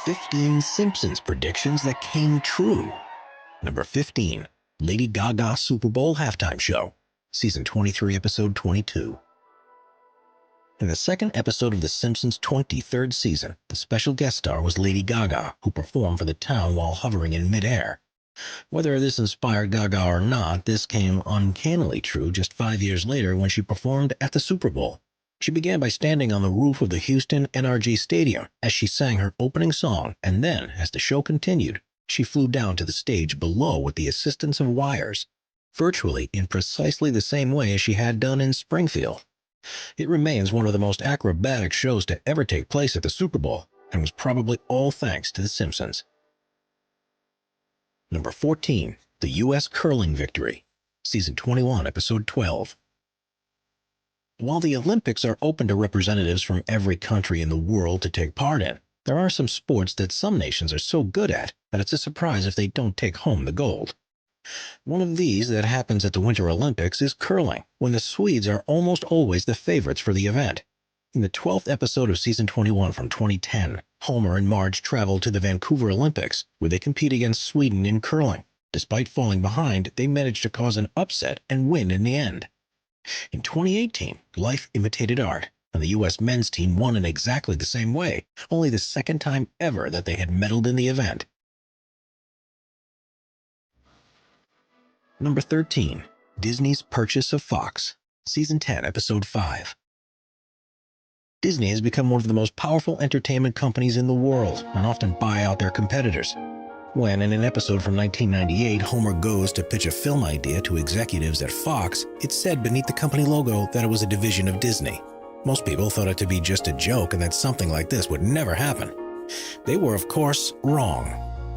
15 Simpsons predictions that came true. Number 15, Lady Gaga Super Bowl halftime show, season 23, episode 22. In the second episode of The Simpsons' 23rd season, the special guest star was Lady Gaga, who performed for the town while hovering in midair. Whether this inspired Gaga or not, this came uncannily true just 5 years later when she performed at the Super Bowl. She began by standing on the roof of the Houston NRG Stadium as she sang her opening song, and then, as the show continued, she flew down to the stage below with the assistance of wires, virtually in precisely the same way as she had done in Springfield. It remains one of the most acrobatic shows to ever take place at the Super Bowl, and was probably all thanks to The Simpsons. Number 14, the U.S. curling victory, season 21, episode 12. While the Olympics are open to representatives from every country in the world to take part in, there are some sports that some nations are so good at that it's a surprise if they don't take home the gold. One of these that happens at the Winter Olympics is curling, when the Swedes are almost always the favorites for the event. In the 12th episode of season 21 from 2010, Homer and Marge travel to the Vancouver Olympics, where they compete against Sweden in curling. Despite falling behind, they manage to cause an upset and win in the end. In 2018, life imitated art, and the U.S. men's team won in exactly the same way, only the second time ever that they had medaled in the event. Number 13, Disney's purchase of Fox, season 10, episode 5. Disney has become one of the most powerful entertainment companies in the world and often buy out their competitors. When, in an episode from 1998, Homer goes to pitch a film idea to executives at Fox, it said beneath the company logo that it was a division of Disney. Most people thought it to be just a joke and that something like this would never happen. They were, of course, wrong.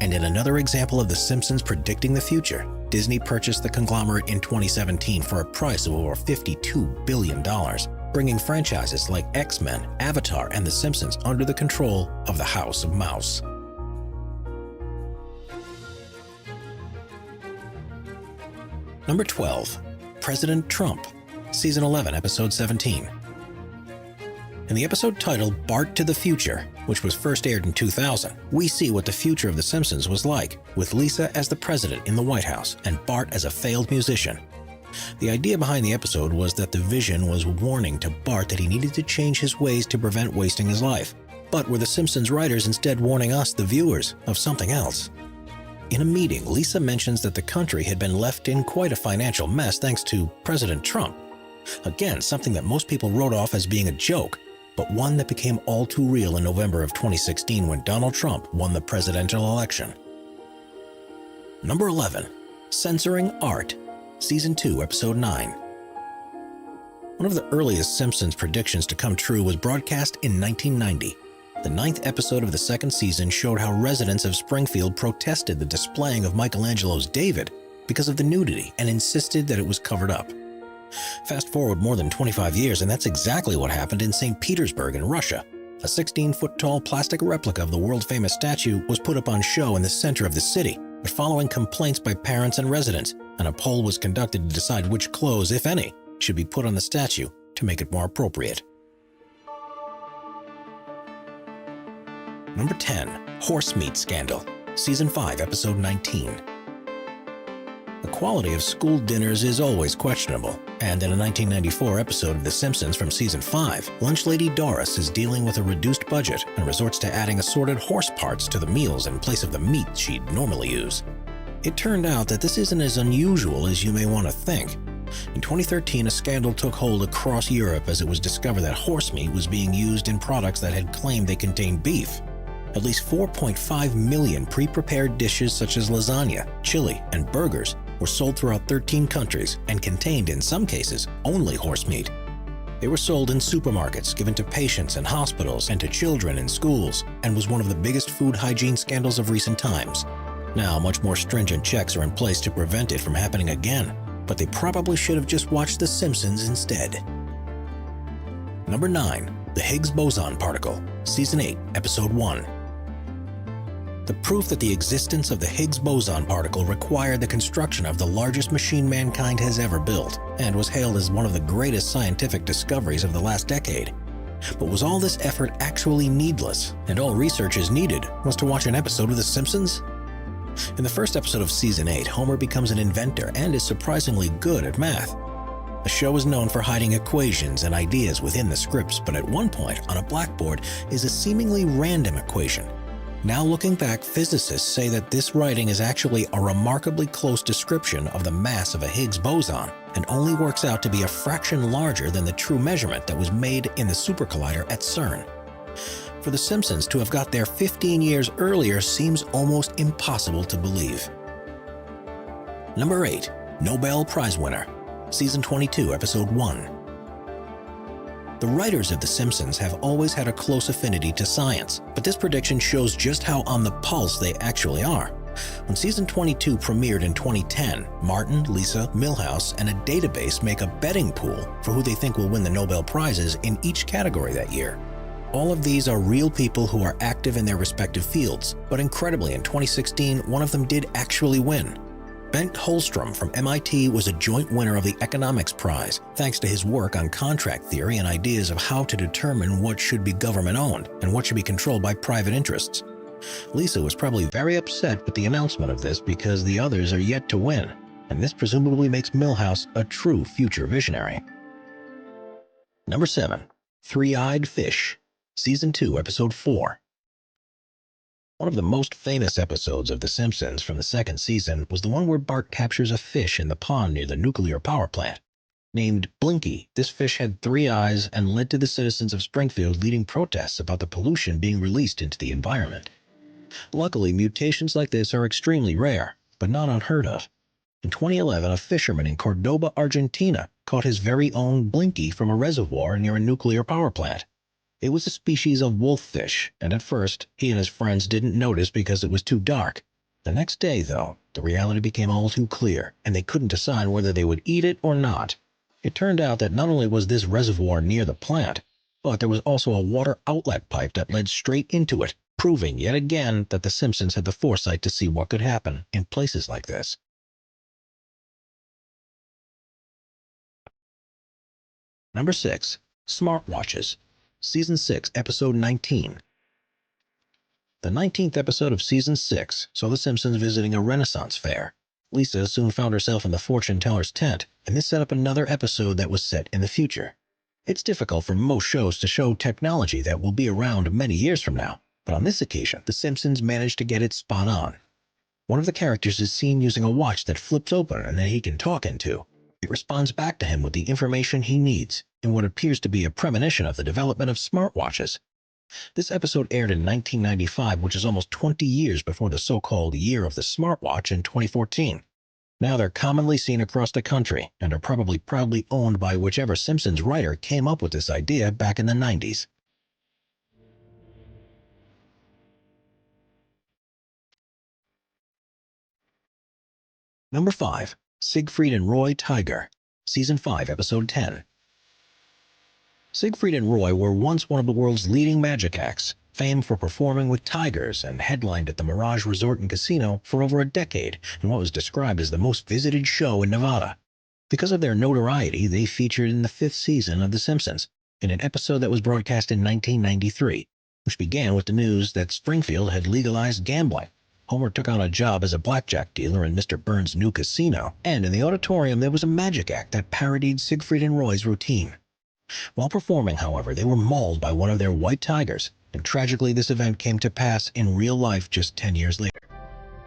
And in another example of The Simpsons predicting the future, Disney purchased the conglomerate in 2017 for a price of over $52 billion, bringing franchises like X-Men, Avatar, and The Simpsons under the control of the House of Mouse. Number 12, President Trump, season 11, episode 17. In the episode titled Bart to the Future, which was first aired in 2000, we see what the future of The Simpsons was like, with Lisa as the president in the White House and Bart as a failed musician. The idea behind the episode was that the vision was warning to Bart that he needed to change his ways to prevent wasting his life. But were The Simpsons writers instead warning us, the viewers, of something else? In a meeting, Lisa mentions that the country had been left in quite a financial mess thanks to President Trump. Again, something that most people wrote off as being a joke, but one that became all too real in November of 2016 when Donald Trump won the presidential election. Number 11, Censoring Art, season 2, episode 9. One of the earliest Simpsons predictions to come true was broadcast in 1990. The 9th episode of the second season showed how residents of Springfield protested the displaying of Michelangelo's David because of the nudity and insisted that it was covered up. Fast forward more than 25 years, and that's exactly what happened in St. Petersburg in Russia. A 16-foot-tall plastic replica of the world-famous statue was put up on show in the center of the city, but following complaints by parents and residents, and a poll was conducted to decide which clothes, if any, should be put on the statue to make it more appropriate. Number 10, Horse Meat Scandal, season 5, episode 19. The quality of school dinners is always questionable, and in a 1994 episode of The Simpsons from season 5, lunch lady Doris is dealing with a reduced budget and resorts to adding assorted horse parts to the meals in place of the meat she'd normally use. It turned out that this isn't as unusual as you may want to think. In 2013, a scandal took hold across Europe as it was discovered that horse meat was being used in products that had claimed they contained beef. At least 4.5 million pre-prepared dishes such as lasagna, chili, and burgers were sold throughout 13 countries and contained, in some cases, only horse meat. They were sold in supermarkets, given to patients in hospitals and to children in schools, and was one of the biggest food hygiene scandals of recent times. Now, much more stringent checks are in place to prevent it from happening again, but they probably should have just watched The Simpsons instead. Number 9, the Higgs boson particle, season 8, episode 1. The proof that the existence of the Higgs boson particle required the construction of the largest machine mankind has ever built, and was hailed as one of the greatest scientific discoveries of the last decade. But was all this effort actually needless, and all researchers needed was to watch an episode of The Simpsons? In the first episode of Season 8, Homer becomes an inventor and is surprisingly good at math. The show is known for hiding equations and ideas within the scripts, but at one point on a blackboard is a seemingly random equation. Now looking back, physicists say that this writing is actually a remarkably close description of the mass of a Higgs boson and only works out to be a fraction larger than the true measurement that was made in the super collider at CERN. For The Simpsons to have got there 15 years earlier seems almost impossible to believe. Number 8. Nobel Prize winner. Season 22, Episode 1. The writers of The Simpsons have always had a close affinity to science, but this prediction shows just how on the pulse they actually are. When Season 22 premiered in 2010, Martin, Lisa, Milhouse, and a database make a betting pool for who they think will win the Nobel Prizes in each category that year. All of these are real people who are active in their respective fields, but incredibly in 2016, one of them did actually win. Bengt Holmstrom from MIT was a joint winner of the Economics Prize, thanks to his work on contract theory and ideas of how to determine what should be government-owned and what should be controlled by private interests. Lisa was probably very upset with the announcement of this because the others are yet to win, and this presumably makes Milhouse a true future visionary. Number 7. Three-Eyed Fish. Season 2, Episode 4. One of the most famous episodes of The Simpsons from the second season was the one where Bart captures a fish in the pond near the nuclear power plant. Named Blinky, this fish had 3 eyes and led to the citizens of Springfield leading protests about the pollution being released into the environment. Luckily, mutations like this are extremely rare, but not unheard of. In 2011, a fisherman in Cordoba, Argentina, caught his very own Blinky from a reservoir near a nuclear power plant. It was a species of wolffish, and at first, he and his friends didn't notice because it was too dark. The next day, though, the reality became all too clear, and they couldn't decide whether they would eat it or not. It turned out that not only was this reservoir near the plant, but there was also a water outlet pipe that led straight into it, proving yet again that the Simpsons had the foresight to see what could happen in places like this. Number 6. Smartwatches. Season 6, Episode 19. The 19th episode of Season 6 saw the Simpsons visiting a Renaissance fair. Lisa soon found herself in the fortune teller's tent, and this set up another episode that was set in the future. It's difficult for most shows to show technology that will be around many years from now, but on this occasion, the Simpsons managed to get it spot on. One of the characters is seen using a watch that flips open and that he can talk into. It responds back to him with the information he needs, in what appears to be a premonition of the development of smartwatches. This episode aired in 1995, which is almost 20 years before the so-called Year of the Smartwatch in 2014. Now they're commonly seen across the country, and are probably proudly owned by whichever Simpsons writer came up with this idea back in the 90s. Number 5. Siegfried and Roy Tiger. Season 5, Episode 10. Siegfried and Roy were once one of the world's leading magic acts, famed for performing with tigers, and headlined at the Mirage Resort and Casino for over a decade in what was described as the most visited show in Nevada. Because of their notoriety, they featured in the 5th season of The Simpsons, in an episode that was broadcast in 1993, which began with the news that Springfield had legalized gambling. Homer took on a job as a blackjack dealer in Mr. Burns' new casino, and in the auditorium there was a magic act that parodied Siegfried and Roy's routine. While performing, however, they were mauled by one of their white tigers, and tragically this event came to pass in real life just 10 years later.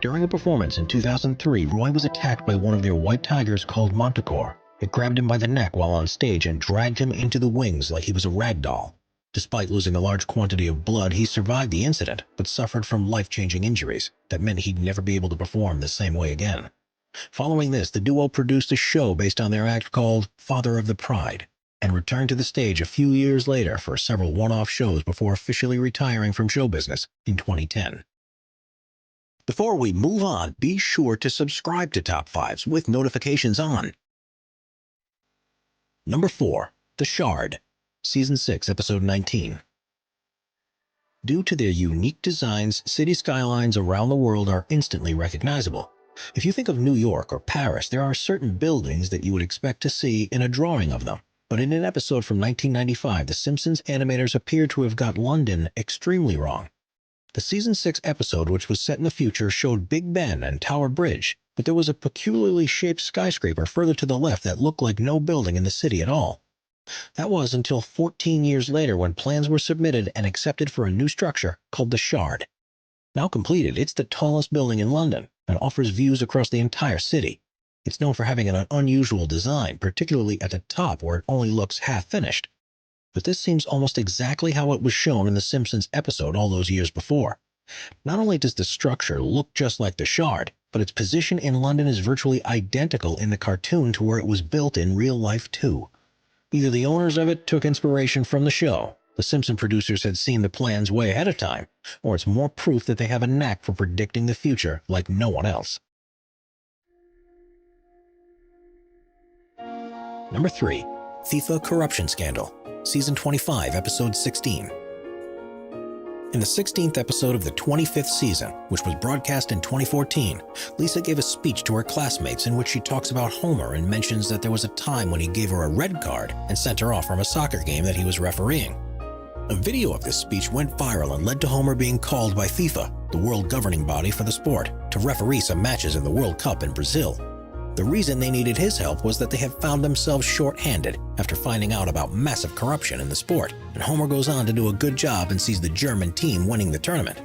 During a performance in 2003, Roy was attacked by one of their white tigers called Montecore. It grabbed him by the neck while on stage and dragged him into the wings like he was a rag doll. Despite losing a large quantity of blood, he survived the incident, but suffered from life-changing injuries that meant he'd never be able to perform the same way again. Following this, the duo produced a show based on their act called Father of the Pride, and returned to the stage a few years later for several one-off shows before officially retiring from show business in 2010. Before we move on, be sure to subscribe to Top 5s with notifications on. Number 4. The Shard. Season 6, Episode 19. Due to their unique designs, city skylines around the world are instantly recognizable. If you think of New York or Paris, there are certain buildings that you would expect to see in a drawing of them. But in an episode from 1995, the Simpsons animators appear to have got London extremely wrong. The Season 6 episode, which was set in the future, showed Big Ben and Tower Bridge, but there was a peculiarly shaped skyscraper further to the left that looked like no building in the city at all. That was until 14 years later when plans were submitted and accepted for a new structure called the Shard. Now completed, it's the tallest building in London and offers views across the entire city. It's known for having an unusual design, particularly at the top where it only looks half-finished. But this seems almost exactly how it was shown in the Simpsons episode all those years before. Not only does the structure look just like the Shard, but its position in London is virtually identical in the cartoon to where it was built in real life too. Either the owners of it took inspiration from the show, the Simpson producers had seen the plans way ahead of time, or it's more proof that they have a knack for predicting the future like no one else. Number 3. FIFA Corruption Scandal, Season 25, Episode 16. In the 16th episode of the 25th season, which was broadcast in 2014, Lisa gave a speech to her classmates in which she talks about Homer and mentions that there was a time when he gave her a red card and sent her off from a soccer game that he was refereeing. A video of this speech went viral and led to Homer being called by FIFA, the world governing body for the sport, to referee some matches in the World Cup in Brazil. The reason they needed his help was that they had found themselves short-handed after finding out about massive corruption in the sport, and Homer goes on to do a good job and sees the German team winning the tournament.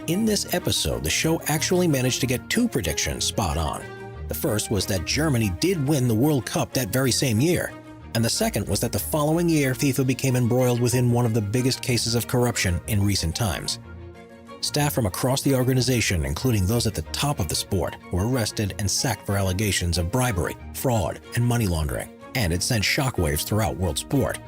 In this episode, the show actually managed to get 2 predictions spot on. The first was that Germany did win the World Cup that very same year, and the second was that the following year FIFA became embroiled within one of the biggest cases of corruption in recent times. Staff from across the organization, including those at the top of the sport, were arrested and sacked for allegations of bribery, fraud, and money laundering, and it sent shockwaves throughout world sport.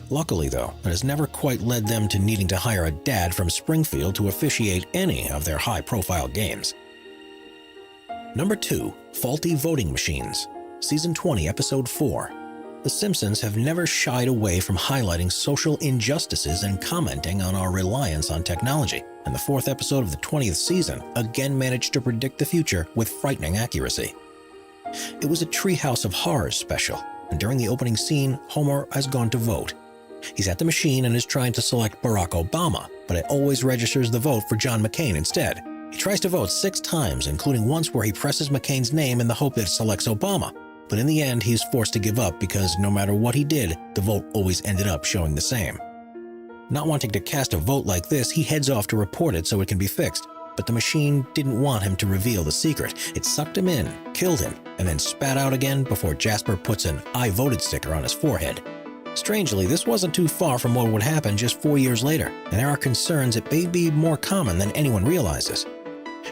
Luckily, though, it has never quite led them to needing to hire a dad from Springfield to officiate any of their high-profile games. Number 2. Faulty Voting Machines, Season 20, Episode 4. The Simpsons have never shied away from highlighting social injustices and commenting on our reliance on technology, and the 4th episode of the 20th season again managed to predict the future with frightening accuracy. It was a Treehouse of Horrors special, and during the opening scene, Homer has gone to vote. He's at the machine and is trying to select Barack Obama, but it always registers the vote for John McCain instead. He tries to vote 6 times, including once where he presses McCain's name in the hope that it selects Obama. But in the end, he's forced to give up because no matter what he did, the vote always ended up showing the same. Not wanting to cast a vote like this, he heads off to report it so it can be fixed. But the machine didn't want him to reveal the secret. It sucked him in, killed him, and then spat out again before Jasper puts an "I voted" sticker on his forehead. Strangely, this wasn't too far from what would happen just 4 years later, and there are concerns it may be more common than anyone realizes.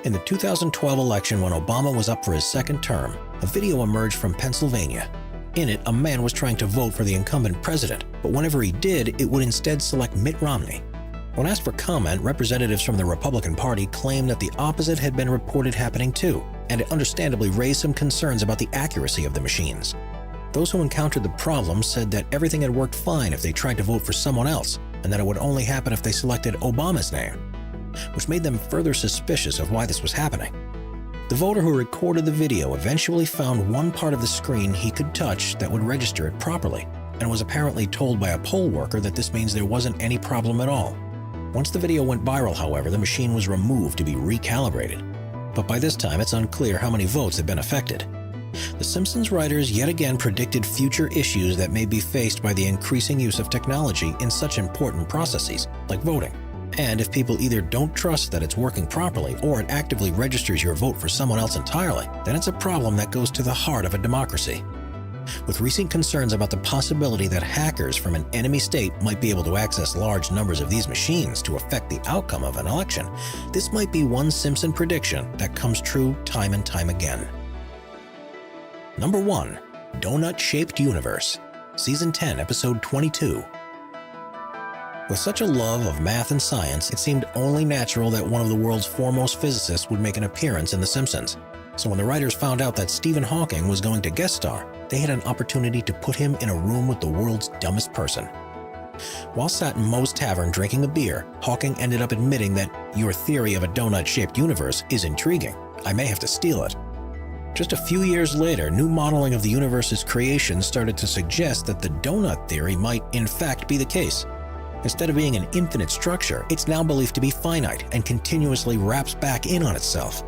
In the 2012 election, when Obama was up for his 2nd term, a video emerged from Pennsylvania. In it, a man was trying to vote for the incumbent president, but whenever he did, it would instead select Mitt Romney. When asked for comment, representatives from the Republican Party claimed that the opposite had been reported happening too, and it understandably raised some concerns about the accuracy of the machines. Those who encountered the problem said that everything had worked fine if they tried to vote for someone else, and that it would only happen if they selected Obama's name, which made them further suspicious of why this was happening. The voter who recorded the video eventually found one part of the screen he could touch that would register it properly, and was apparently told by a poll worker that this means there wasn't any problem at all. Once the video went viral, however, the machine was removed to be recalibrated. But by this time, it's unclear how many votes had been affected. The Simpsons writers yet again predicted future issues that may be faced by the increasing use of technology in such important processes, like voting. And if people either don't trust that it's working properly or it actively registers your vote for someone else entirely, then it's a problem that goes to the heart of a democracy. With recent concerns about the possibility that hackers from an enemy state might be able to access large numbers of these machines to affect the outcome of an election, this might be one Simpson prediction that comes true time and time again. Number 1. Donut-Shaped Universe, Season 10, Episode 22. With such a love of math and science, it seemed only natural that one of the world's foremost physicists would make an appearance in The Simpsons. So when the writers found out that Stephen Hawking was going to guest star, they had an opportunity to put him in a room with the world's dumbest person. While sat in Moe's Tavern drinking a beer, Hawking ended up admitting that "Your theory of a donut-shaped universe is intriguing. I may have to steal it." Just a few years later, new modeling of the universe's creation started to suggest that the donut theory might in fact be the case. Instead of being an infinite structure, it's now believed to be finite and continuously wraps back in on itself.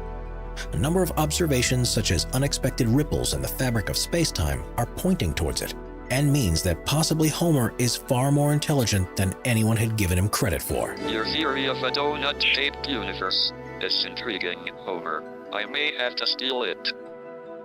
A number of observations, such as unexpected ripples in the fabric of space-time, are pointing towards it, and means that possibly Homer is far more intelligent than anyone had given him credit for. Your theory of a donut-shaped universe is intriguing, Homer. I may have to steal it.